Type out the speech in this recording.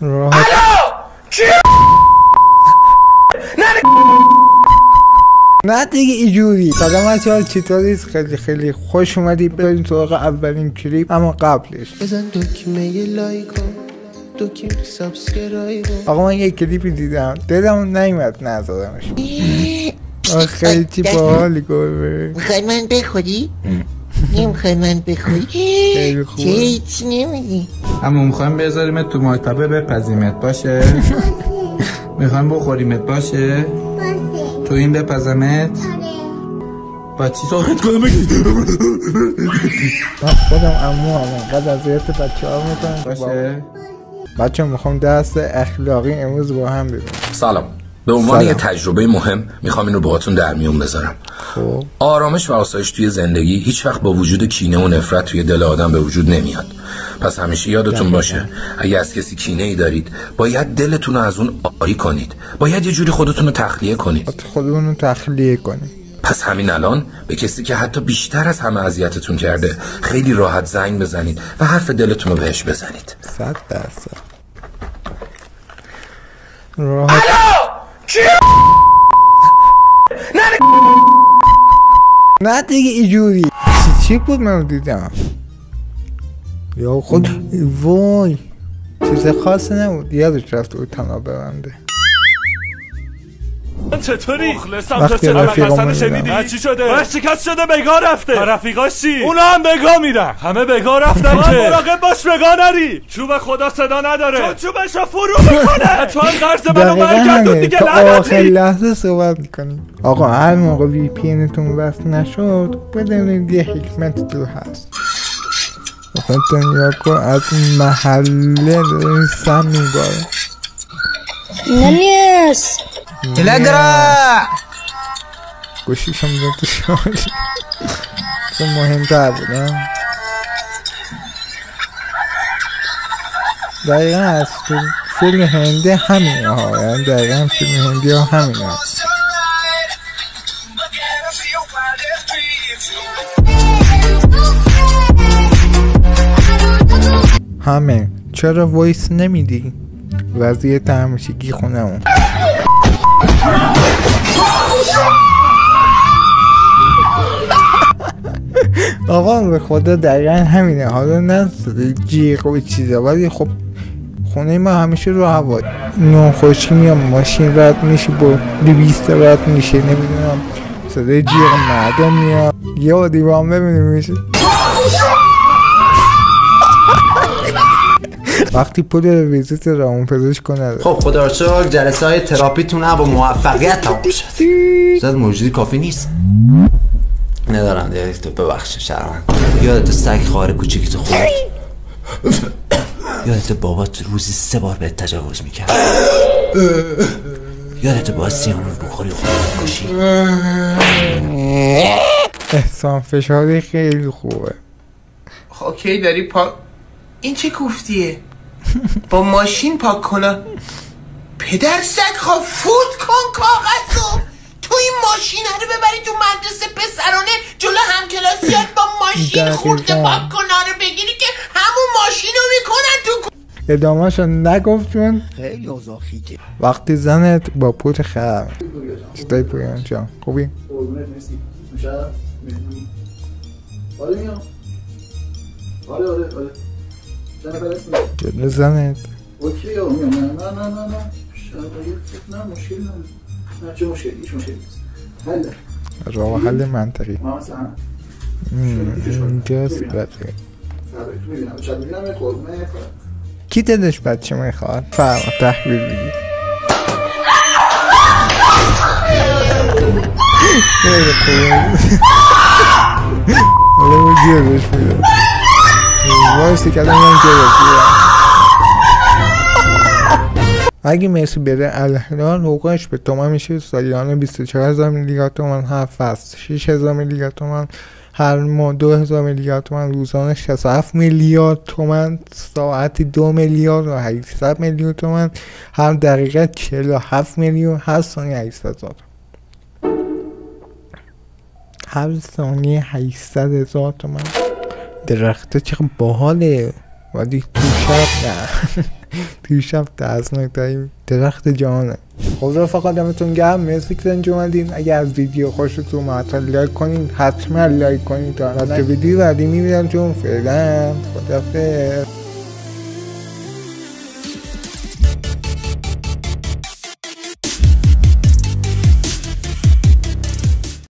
راحت نه دیگه اینجوری. سلام بچه‌ها، چطورید؟ خیلی خوش اومدید. بریم سراغ اولین کلیپ، اما قبلش بزن دکمه لایک و دکمه سابسکرایب. آقا من یک کلیپی دیدم دلم نیومد نذارمش. خیلی چی باحالی گفت. میخوای من بخوری؟ نمیخوای من بخوری؟ خیلی خوبه. چه هیچ نمیدی؟ اما میخوایم بذاریمت تو مایتابه بپزیمت باشه؟ میخوایم بخوریمت باشه؟ تو این بپزمت؟ با چی ساخت کنم بگید؟ من خودم امو قد اذیت بچه ها میکنم باشه؟ بچه میخوام درس اخلاقی امروز با هم ببینم. سلام. به عنوان یه تجربه مهم میخوام اینو باهاتون در میون بذارم. خب آرامش و آسایش توی زندگی هیچ وقت با وجود کینه و نفرت توی دل آدم به وجود نمیاد. پس همیشه یادتون باشه اگه از کسی کینه ای دارید باید دلتون رو از اون آری کنید. باید یه جوری خودتون رو تخلیه کنید. خودمون رو تخلیه کنید. پس همین الان به کسی که حتی بیشتر از همه اذیتتون کرده خیلی راحت زنگ بزنید و حرف دلتون رو بهش بزنید. 100%. راحت نه دیگه اینجوری. چی بود من دیدم؟ یا خود وای چیز خاصی نبود. یادش رفت او تنها ببنده. چطوری؟ مخلصم. تو چه رفیقامو شنیدی؟ چی شده؟ باش شکست شده بگاه رفته. رفیقاش چی؟ اونا هم بگاه میرن. همه بگاه رفتن که مراقب باش بگاه نری. چوب خدا صدا نداره. چون چوبشو فرو میکنه. تو هم قرض منو برگردون دیگه لعنتی. تا آخر لعنتی. لحظه صحبت میکنیم. آقا هر موقع وی پی انتون وصل نشد بدونید یه حکمت تو هست. مثلا دنیا کن از محله دارین سم میباره. نمیست تلگرا گوشیشم بزن تو شارژ. تو مهمتر بودم. دقیقا از فیلم هندی همینه ها. یعنی دقیقا فیلم هندی ها همینه ها. همه چرا وایس نمیدی؟ وضعیت همیشگی خونمون. آقا به خدا دقیقا همینه. حالا نه جیغ و چیزا ولی خب خونه ما همیشه رو هوا نوخوشی میام. ماشین رد میشه با 200 رد میشه. نمیدونم صدای جیغ مردم میاد. یه دیوان ببینیم میشه وقتی پول ویزیت روان پزشک کنه. خب خدا رو شکر جلسه های تراپیتون با موفقیت تمام شد. زد موجودی کافی نیست. ندارم دیگه. تو ببخش شرمن. یادت سگ خواهر کوچیکی تو خورد؟ یادت بابات روزی 3 بار بهت تجاوز میکرد؟ یادت باید 3 روز بخوری و خودت کشی؟ احسان فشاری خیلی خوبه. اوکی داری پاک. این چه کوفتیه؟ با ماشین پاک کنم. پدر سگ خواه فوت کن کاغذو. تو این ماشین رو ببری تو مدرسه پسرانه جلو همکلاسیات با ماشین خورده پاک کنه رو بگیری که همون ماشین رو میکنن تو. ادامه‌شو نگفت چون خیلی اوضاع خیته. وقتی زنت با پوت خرم. چطوری پویان جان؟ خوبی؟ قربونت مرسی. میشه؟ آره میام. آره چند نفر هستی؟ جلو زنت اوکی ها میام. نه شرایط نه مشکل نه چه مشکلی؟ هیچ مشکلی نیست. حله راه حل منطقی مثلا اینجاست. بده میبینم شاید میبینم یه قربونه کی دلش بچه میخواد؟ فرما تحویل بگی. خیلی خوبه. حالا با جیبش میده وایستی که الان من جیبش میده. اگه مسی بره الهلال حقوقش به تومن میشه سالیانه 24,000 میلیارد تومن هر فصل، 6,000 میلیارد تومن هر ماه، 2,000 میلیارد تومن روزانه، 67 میلیارد تومن ساعتی، 2 میلیارد و 800 میلیون تومن هر دقیقه، 47 میلیون هر ثانیه، 800,000 هر ثانیه، 800,000 تومن. درخته چقدر باحاله ولی تو شب نه. توشم ترسناکترین درخت جهانه. خب رفقا دمتون گرم، مرسی که اینجا اومدین. اگر از ویدیو خوشتون اومد لایک کنین، حتما لایک کنین تا ویدیو بعدی میبینم. فعلا خداحافظ.